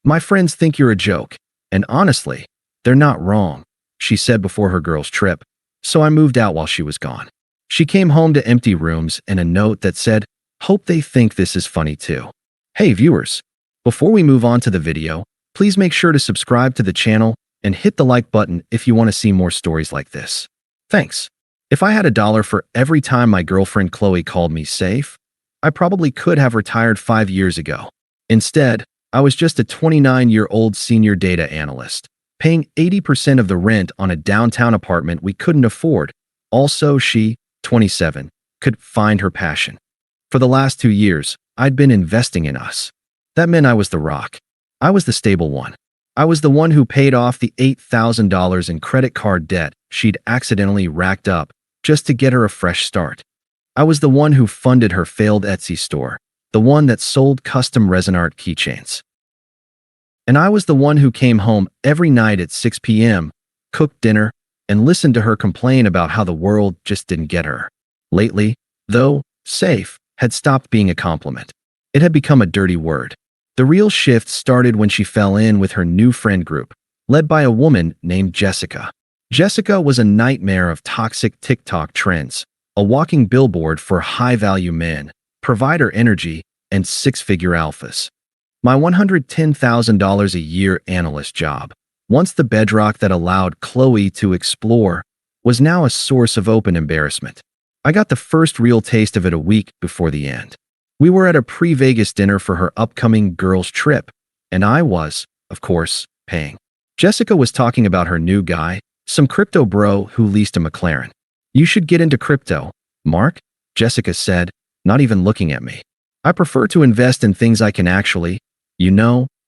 My friends think you're a joke, and honestly, they're not wrong, she said before her girls' trip, so I moved out while she was gone. She came home to empty rooms and a note that said, "Hope they think this is funny too." Hey viewers, before we move on to the video, please make sure to subscribe to the channel and hit the like button if you want to see more stories like this. Thanks. If I had $1 for every time my girlfriend Qley called me safe, I probably could have retired 5 years ago. Instead, I was just a 29-year-old senior data analyst, paying 80% of the rent on a downtown apartment we couldn't afford. Also, she, 27, could find her passion. For the last 2 years, I'd been investing in us. That meant I was the rock. I was the stable one. I was the one who paid off the $8,000 in credit card debt she'd accidentally racked up just to get her a fresh start. I was the one who funded her failed Etsy store, the one that sold custom resin art keychains. And I was the one who came home every night at 6 p.m., cooked dinner, and listened to her complain about how the world just didn't get her. Lately, though, safe had stopped being a compliment. It had become a dirty word. The real shift started when she fell in with her new friend group, led by a woman named Jessica. Jessica was a nightmare of toxic TikTok trends, a walking billboard for high-value men, provider energy, and six-figure alphas. My $110,000 a year analyst job, once the bedrock that allowed Qley to explore, was now a source of open embarrassment. I got the first real taste of it a week before the end. We were at a pre-Vegas dinner for her upcoming girls' trip, and I was, of course, paying. Jessica was talking about her new guy, some crypto bro who leased a McLaren. "You should get into crypto, Mark," Jessica said, not even looking at me. "I prefer to invest in things I can actually,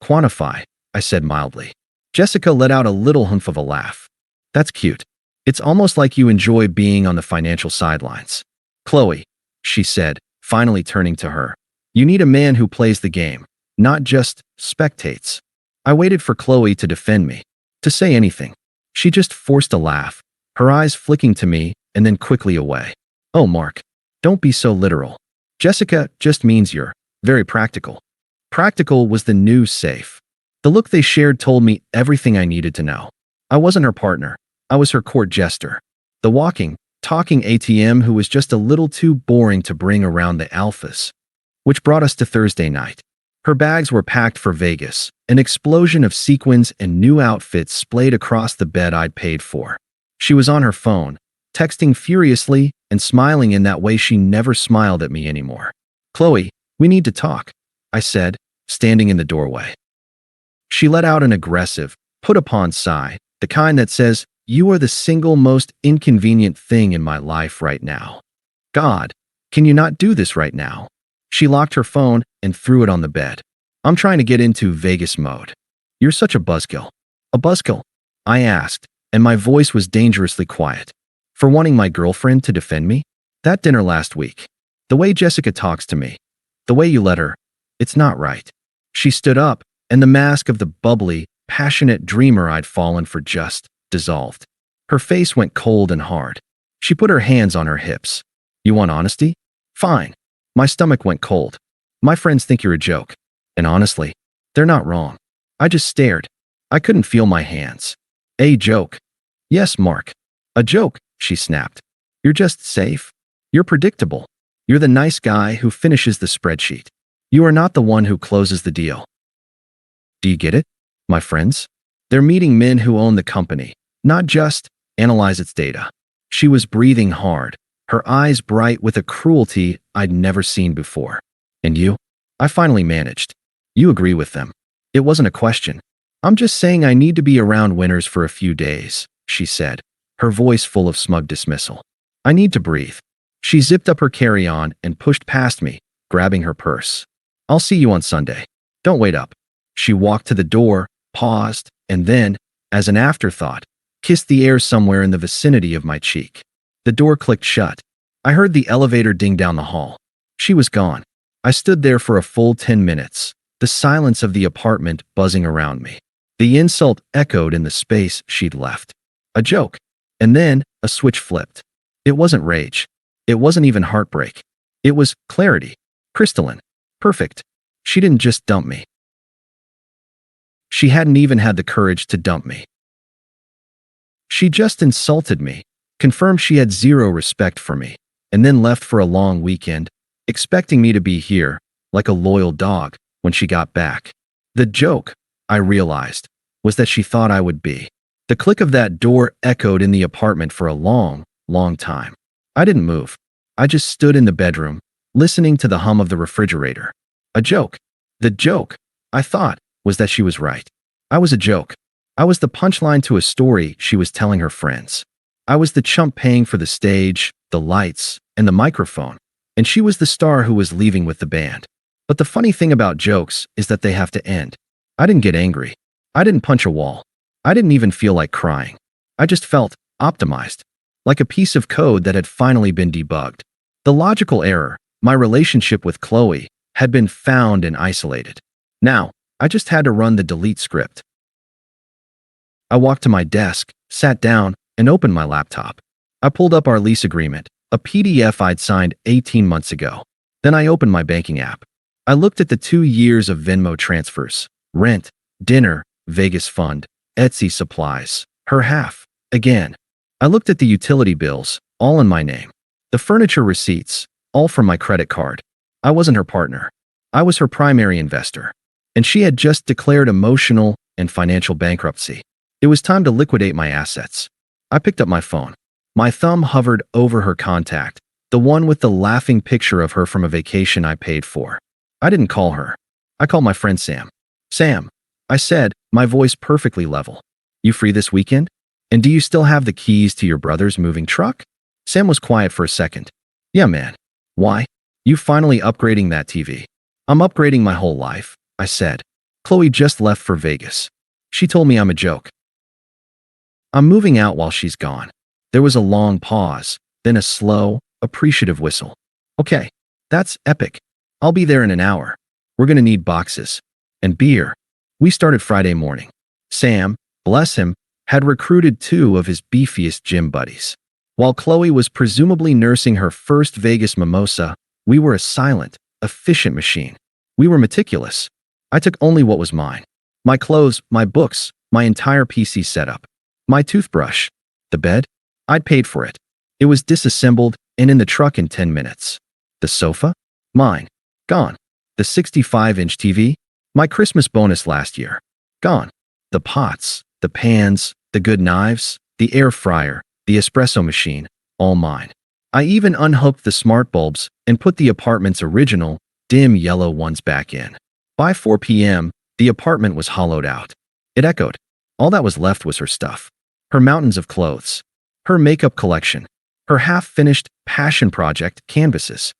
quantify," I said mildly. Jessica let out a little humph of a laugh. "That's cute. It's almost like you enjoy being on the financial sidelines." "Qley," she said, finally turning to her, "you need a man who plays the game, not just spectates." I waited for Qley to defend me, to say anything. She just forced a laugh, her eyes flicking to me and then quickly away. "Oh, Mark, don't be so literal. Jessica just means you're very practical." Practical was the new safe. The look they shared told me everything I needed to know. I wasn't her partner. I was her court jester. The walking, talking ATM who was just a little too boring to bring around the alphas. Which brought us to Thursday night. Her bags were packed for Vegas, an explosion of sequins and new outfits splayed across the bed I'd paid for. She was on her phone, texting furiously and smiling in that way she never smiled at me anymore. "Qley, we need to talk," I said, standing in the doorway. She let out an aggressive, put-upon sigh, the kind that says, "You are the single most inconvenient thing in my life right now. God, can you not do this right now?" She locked her phone and threw it on the bed. "I'm trying to get into Vegas mode." "You're such a buzzkill." "A buzzkill?" I asked, and my voice was dangerously quiet. "For wanting my girlfriend to defend me? That dinner last week. The way Jessica talks to me. The way you let her. It's not right." She stood up, and the mask of the bubbly, passionate dreamer I'd fallen for just dissolved. Her face went cold and hard. She put her hands on her hips. "You want honesty? Fine." My stomach went cold. "My friends think you're a joke. And honestly, they're not wrong." I just stared. I couldn't feel my hands. "A joke?" "Yes, Mark. A joke," she snapped. "You're just safe. You're predictable. You're the nice guy who finishes the spreadsheet. You are not the one who closes the deal. Do you get it, my friends? They're meeting men who own the company, not just analyze its data." She was breathing hard, her eyes bright with a cruelty I'd never seen before. "And you?" I finally managed. "You agree with them." It wasn't a question. "I'm just saying I need to be around winners for a few days," she said, her voice full of smug dismissal. "I need to breathe." She zipped up her carry-on and pushed past me, grabbing her purse. "I'll see you on Sunday. Don't wait up." She walked to the door, paused, and then, as an afterthought, kissed the air somewhere in the vicinity of my cheek. The door clicked shut. I heard the elevator ding down the hall. She was gone. I stood there for a full 10 minutes, the silence of the apartment buzzing around me. The insult echoed in the space she'd left. A joke. And then, a switch flipped. It wasn't rage. It wasn't even heartbreak. It was clarity. Crystalline. Perfect. She didn't just dump me. She hadn't even had the courage to dump me. She just insulted me, confirmed she had zero respect for me, and then left for a long weekend, expecting me to be here, like a loyal dog, when she got back. The joke, I realized, was that she thought I would be. The click of that door echoed in the apartment for a long, long time. I didn't move. I just stood in the bedroom, listening to the hum of the refrigerator. A joke. The joke, I thought, was that she was right. I was a joke. I was the punchline to a story she was telling her friends. I was the chump paying for the stage, the lights, and the microphone, and she was the star who was leaving with the band. But the funny thing about jokes is that they have to end. I didn't get angry. I didn't punch a wall. I didn't even feel like crying. I just felt optimized, like a piece of code that had finally been debugged. The logical error, my relationship with Qley, had been found and isolated. Now, I just had to run the delete script. I walked to my desk, sat down, and opened my laptop. I pulled up our lease agreement, a PDF I'd signed 18 months ago. Then I opened my banking app. I looked at the 2 years of Venmo transfers, rent, dinner, Vegas fund, Etsy supplies, her half. Again, I looked at the utility bills, all in my name. The furniture receipts, all from my credit card. I wasn't her partner. I was her primary investor. And she had just declared emotional and financial bankruptcy. It was time to liquidate my assets. I picked up my phone. My thumb hovered over her contact, the one with the laughing picture of her from a vacation I paid for. I didn't call her. I called my friend Sam. Sam, I said, my voice perfectly level. You free this weekend? And do you still have the keys to your brother's moving truck? Sam was quiet for a second. Yeah, man. Why? You finally upgrading that TV. I'm upgrading my whole life, I said. Qley just left for Vegas. She told me I'm a joke. I'm moving out while she's gone. There was a long pause, then a slow, appreciative whistle. Okay, that's epic. I'll be there in an hour. We're gonna need boxes. And beer. We started Friday morning. Sam, bless him, had recruited 2 of his beefiest gym buddies. While Qley was presumably nursing her first Vegas mimosa, we were a silent, efficient machine. We were meticulous. I took only what was mine. My clothes, my books, my entire PC setup. My toothbrush. The bed? I'd paid for it. It was disassembled and in the truck in 10 minutes. The sofa? Mine. Gone. The 65-inch TV? My Christmas bonus last year. Gone. The pots, the pans, the good knives, the air fryer, the espresso machine, all mine. I even unhooked the smart bulbs and put the apartment's original, dim yellow ones back in. By 4 p.m., the apartment was hollowed out. It echoed. All that was left was her stuff. Her mountains of clothes. Her makeup collection. Her half-finished passion project canvases.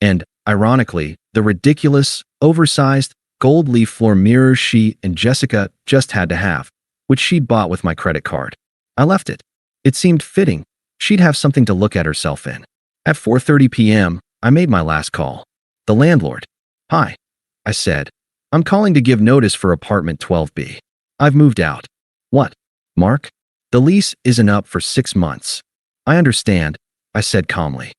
And, ironically, the ridiculous, oversized, gold leaf floor mirrors she and Jessica just had to have, which she'd bought with my credit card. I left it. It seemed fitting. She'd have something to look at herself in. At 4:30 p.m., I made my last call. The landlord. Hi, I said. I'm calling to give notice for apartment 12B. I've moved out. What? Mark? The lease isn't up for 6 months. I understand, I said calmly.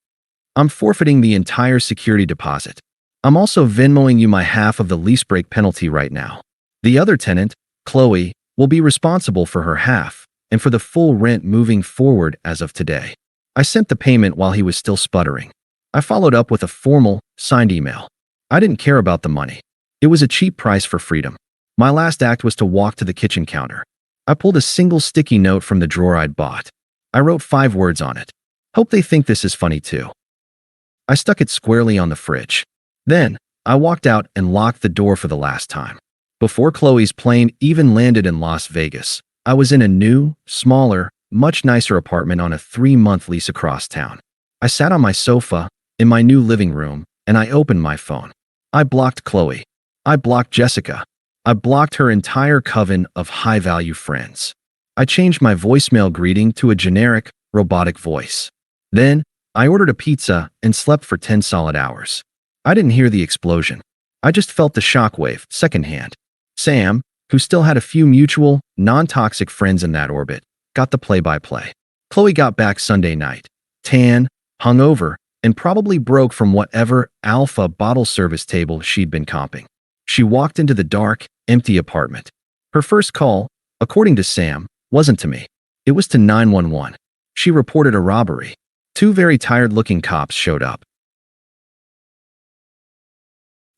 I'm forfeiting the entire security deposit. I'm also Venmoing you my half of the lease break penalty right now. The other tenant, Qley, will be responsible for her half and for the full rent moving forward as of today. I sent the payment while he was still sputtering. I followed up with a formal, signed email. I didn't care about the money. It was a cheap price for freedom. My last act was to walk to the kitchen counter. I pulled a single sticky note from the drawer I'd bought. I wrote 5 words on it. Hope they think this is funny too. I stuck it squarely on the fridge. Then, I walked out and locked the door for the last time. Before Qley's plane even landed in Las Vegas, I was in a new, smaller, much nicer apartment on a 3-month lease across town. I sat on my sofa, in my new living room, and I opened my phone. I blocked Qley. I blocked Jessica. I blocked her entire coven of high-value friends. I changed my voicemail greeting to a generic, robotic voice. Then, I ordered a pizza and slept for 10 solid hours. I didn't hear the explosion. I just felt the shockwave, secondhand. Sam, who still had a few mutual, non-toxic friends in that orbit, got the play-by-play. Qley got back Sunday night, tan, hungover, and probably broke from whatever alpha bottle service table she'd been comping. She walked into the dark, empty apartment. Her first call, according to Sam, wasn't to me. It was to 911. She reported a robbery. Two very tired-looking cops showed up.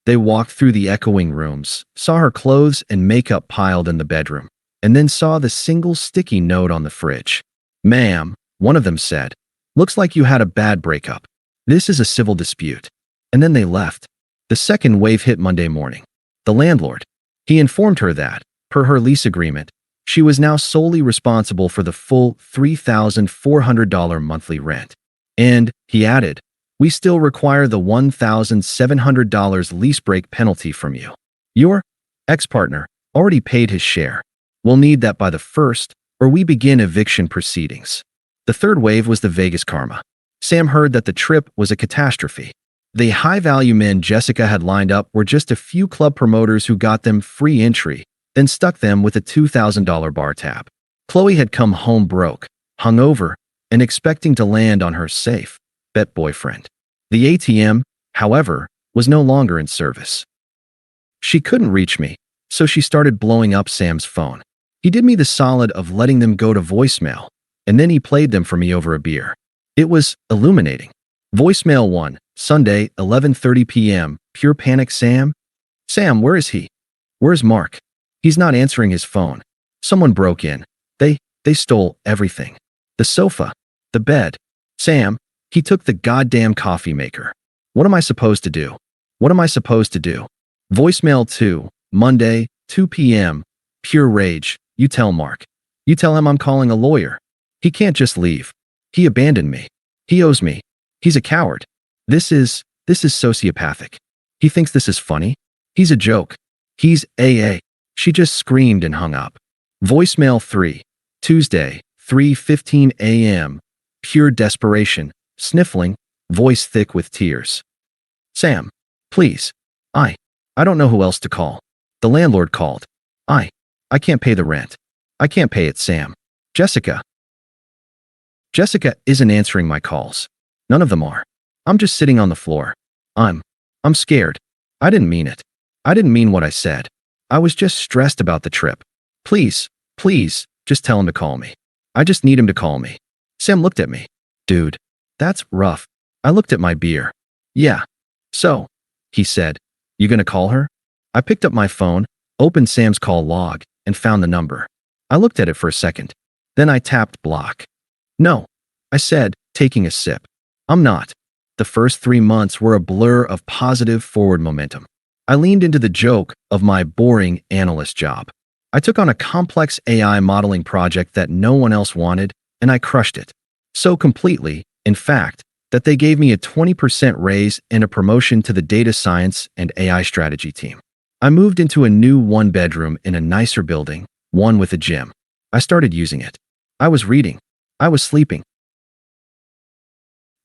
They walked through the echoing rooms, saw her clothes and makeup piled in the bedroom, and then saw the single sticky note on the fridge. "Ma'am," one of them said, "looks like you had a bad breakup. This is a civil dispute." And then they left. The second wave hit Monday morning. The landlord. He informed her that, per her lease agreement, she was now solely responsible for the full $3,400 monthly rent. And, he added, "We still require the $1,700 lease break penalty from you. Your ex-partner already paid his share. We'll need that by the 1st, or we begin eviction proceedings." The third wave was the Vegas karma. Sam heard that the trip was a catastrophe. The high-value men Jessica had lined up were just a few club promoters who got them free entry, then stuck them with a $2,000 bar tab. Qley had come home broke, hungover, and expecting to land on her safe bet boyfriend. The ATM, however, was no longer in service. She couldn't reach me, so she started blowing up Sam's phone. He did me the solid of letting them go to voicemail, and then he played them for me over a beer. It was illuminating. Voicemail 1, Sunday, 11:30 p.m., pure panic. Sam, where is he? Where's Mark? He's not answering his phone. Someone broke in. They stole everything. The sofa. The bed. Sam, he took the goddamn coffee maker. What am I supposed to do? What am I supposed to do? Voicemail 2, Monday, 2 p.m., pure rage. You tell Mark. You tell him I'm calling a lawyer. He can't just leave. He abandoned me. He owes me. He's a coward. This is sociopathic. He thinks this is funny. He's a joke. He's AA. She just screamed and hung up. Voicemail 3, Tuesday, 3:15 a.m., pure desperation, sniffling, voice thick with tears. Sam, please. I don't know who else to call. The landlord called. I can't pay the rent. I can't pay it, Sam. Jessica isn't answering my calls. None of them are. I'm just sitting on the floor. I'm scared. I didn't mean it. I didn't mean what I said. I was just stressed about the trip. Please, just tell him to call me. I just need him to call me. Sam looked at me. Dude, that's rough. I looked at my beer. Yeah. So, he said, you gonna call her? I picked up my phone, opened Sam's call log, and found the number. I looked at it for a second. Then I tapped block. No, I said, taking a sip. I'm not. The first 3 months were a blur of positive forward momentum. I leaned into the joke of my boring analyst job. I took on a complex AI modeling project that no one else wanted, and I crushed it. So completely, in fact, that they gave me a 20% raise and a promotion to the data science and AI strategy team. I moved into a new one-bedroom in a nicer building, one with a gym. I started using it. I was reading. I was sleeping.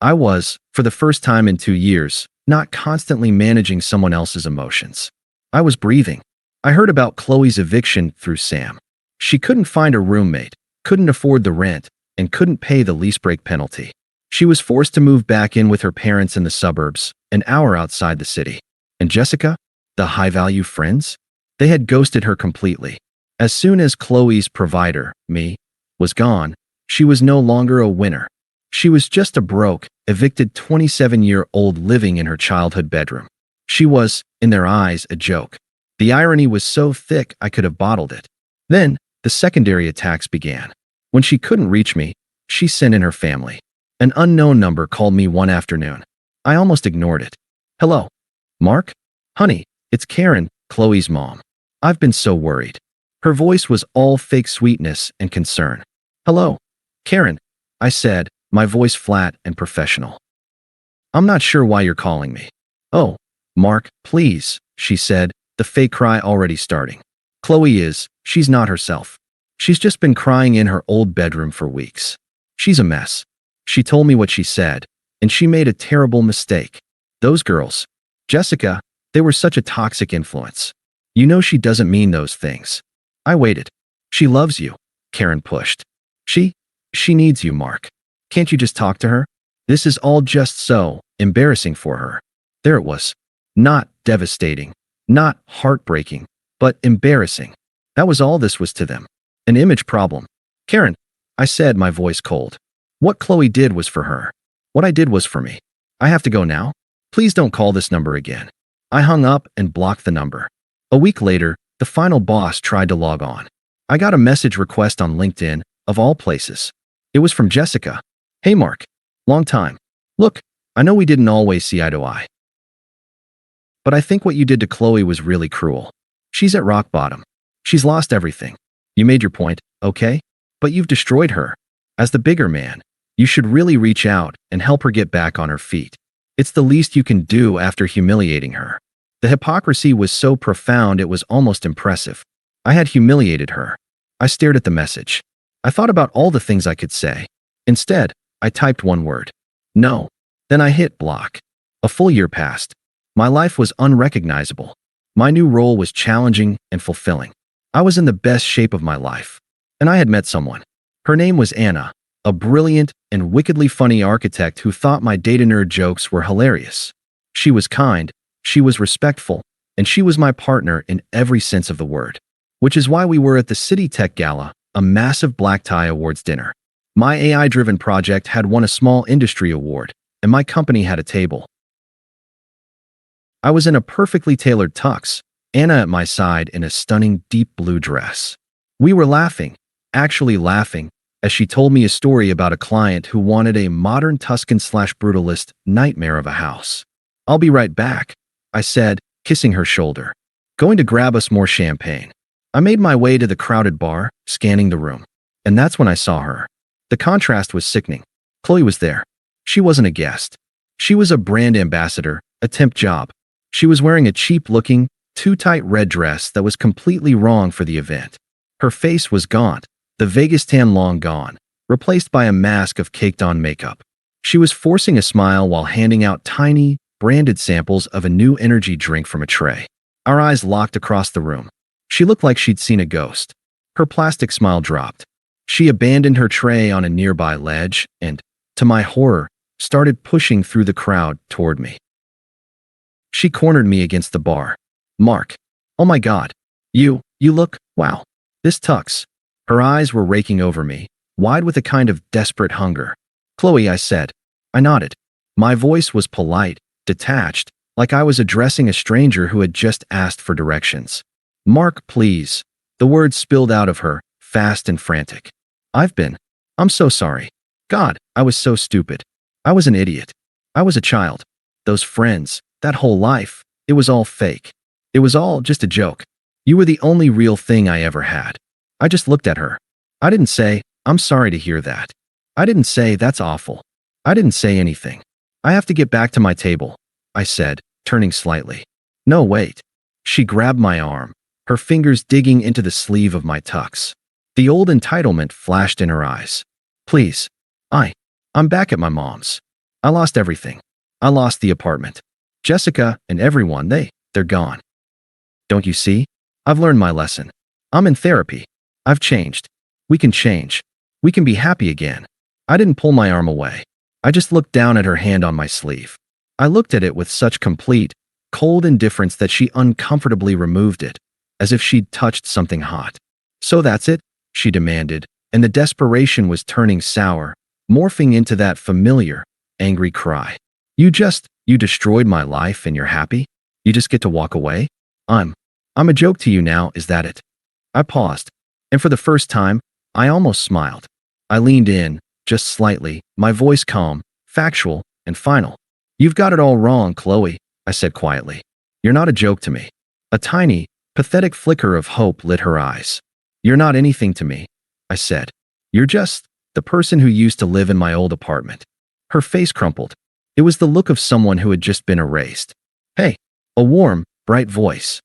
I was, for the first time in 2 years, not constantly managing someone else's emotions. I was breathing. I heard about Qley's eviction through Sam. She couldn't find a roommate, couldn't afford the rent, and couldn't pay the lease break penalty. She was forced to move back in with her parents in the suburbs, an hour outside the city. And Jessica, the high-value friends? They had ghosted her completely. As soon as Qley's provider, me, was gone, she was no longer a winner. She was just a broke, evicted 27-year-old living in her childhood bedroom. She was, in their eyes, a joke. The irony was so thick I could have bottled it. Then, the secondary attacks began. When she couldn't reach me, she sent in her family. An unknown number called me one afternoon. I almost ignored it. Hello. Mark? Honey, it's Karen, Qley's mom. I've been so worried. Her voice was all fake sweetness and concern. Hello, Karen, I said, my voice flat and professional. I'm not sure why you're calling me. Oh, Mark, please, she said, the fake cry already starting. She's not herself. She's just been crying in her old bedroom for weeks. She's a mess. She told me what she said, and she made a terrible mistake. Those girls, Jessica, they were such a toxic influence. You know she doesn't mean those things. I waited. She loves you, Karen pushed. She needs you, Mark. Can't you just talk to her? This is all just so embarrassing for her. There it was. Not devastating, not heartbreaking, but embarrassing. That was all this was to them. An image problem. Karen, I said, my voice cold. What Qley did was for her. What I did was for me. I have to go now? Please don't call this number again. I hung up and blocked the number. A week later, the final boss tried to log on. I got a message request on LinkedIn, of all places. It was from Jessica. Hey Mark. Long time. Look, I know we didn't always see eye to eye. But I think what you did to Qley was really cruel. She's at rock bottom. She's lost everything. You made your point, okay? But you've destroyed her. As the bigger man, you should really reach out and help her get back on her feet. It's the least you can do after humiliating her. The hypocrisy was so profound it was almost impressive. I had humiliated her. I stared at the message. I thought about all the things I could say. Instead, I typed one word. No. Then I hit block. A full year passed. My life was unrecognizable. My new role was challenging and fulfilling. I was in the best shape of my life. And I had met someone. Her name was Anna, a brilliant and wickedly funny architect who thought my data nerd jokes were hilarious. She was kind, she was respectful, and she was my partner in every sense of the word. Which is why we were at the City Tech Gala, a massive black tie awards dinner. My AI-driven project had won a small industry award, and my company had a table. I was in a perfectly tailored tux, Anna at my side in a stunning deep blue dress. We were laughing, actually laughing, as she told me a story about a client who wanted a modern Tuscan/brutalist nightmare of a house. I'll be right back, I said, kissing her shoulder. Going to grab us more champagne. I made my way to the crowded bar, scanning the room. And that's when I saw her. The contrast was sickening. Qley was there. She wasn't a guest. She was a brand ambassador, a temp job. She was wearing a cheap-looking, too-tight red dress that was completely wrong for the event. Her face was gaunt, the Vegas tan long gone, replaced by a mask of caked-on makeup. She was forcing a smile while handing out tiny, branded samples of a new energy drink from a tray. Our eyes locked across the room. She looked like she'd seen a ghost. Her plastic smile dropped. She abandoned her tray on a nearby ledge and, to my horror, started pushing through the crowd toward me. She cornered me against the bar. Mark. Oh my God. You look, wow. This tux. Her eyes were raking over me, wide with a kind of desperate hunger. Qley, I said. I nodded. My voice was polite, detached, like I was addressing a stranger who had just asked for directions. Mark, please. The words spilled out of her, fast and frantic. I'm so sorry. God, I was so stupid. I was an idiot. I was a child. Those friends, that whole life, it was all fake. It was all just a joke. You were the only real thing I ever had. I just looked at her. I didn't say, I'm sorry to hear that. I didn't say, that's awful. I didn't say anything. I have to get back to my table, I said, turning slightly. No, wait. She grabbed my arm, her fingers digging into the sleeve of my tux. The old entitlement flashed in her eyes. Please. I'm back at my mom's. I lost everything. I lost the apartment. Jessica and everyone, they're gone. Don't you see? I've learned my lesson. I'm in therapy. I've changed. We can change. We can be happy again. I didn't pull my arm away. I just looked down at her hand on my sleeve. I looked at it with such complete, cold indifference that she uncomfortably removed it, as if she'd touched something hot. So that's it? She demanded, and the desperation was turning sour, morphing into that familiar, angry cry. You destroyed my life and you're happy? You just get to walk away? I'm a joke to you now, is that it? I paused, and for the first time, I almost smiled. I leaned in, just slightly, my voice calm, factual, and final. You've got it all wrong, Qley, I said quietly. You're not a joke to me. A tiny, pathetic flicker of hope lit her eyes. You're not anything to me, I said. You're just the person who used to live in my old apartment. Her face crumpled. It was the look of someone who had just been erased. Hey, a warm, bright voice.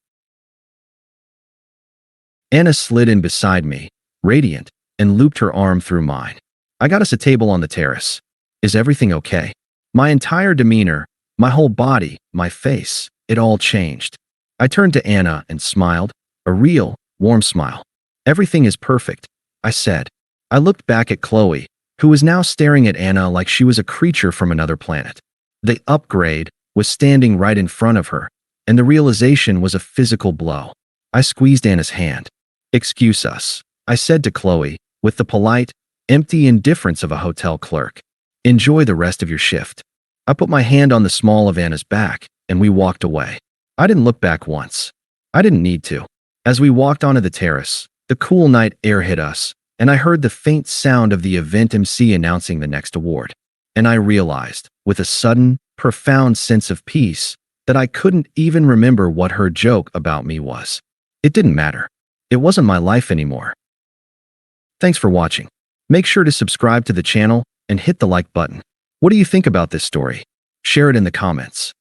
Anna slid in beside me, radiant, and looped her arm through mine. I got us a table on the terrace. Is everything okay? My entire demeanor, my whole body, my face, it all changed. I turned to Anna and smiled, a real, warm smile. Everything is perfect, I said. I looked back at Qley, who was now staring at Anna like she was a creature from another planet. The upgrade was standing right in front of her, and the realization was a physical blow. I squeezed Anna's hand. Excuse us, I said to Qley, with the polite, empty indifference of a hotel clerk. Enjoy the rest of your shift. I put my hand on the small of Anna's back, and we walked away. I didn't look back once. I didn't need to. As we walked onto the terrace, the cool night air hit us, and I heard the faint sound of the event MC announcing the next award. And I realized, with a sudden, profound sense of peace, that I couldn't even remember what her joke about me was. It didn't matter. It wasn't my life anymore. Thanks for watching. Make sure to subscribe to the channel and hit the like button. What do you think about this story? Share it in the comments.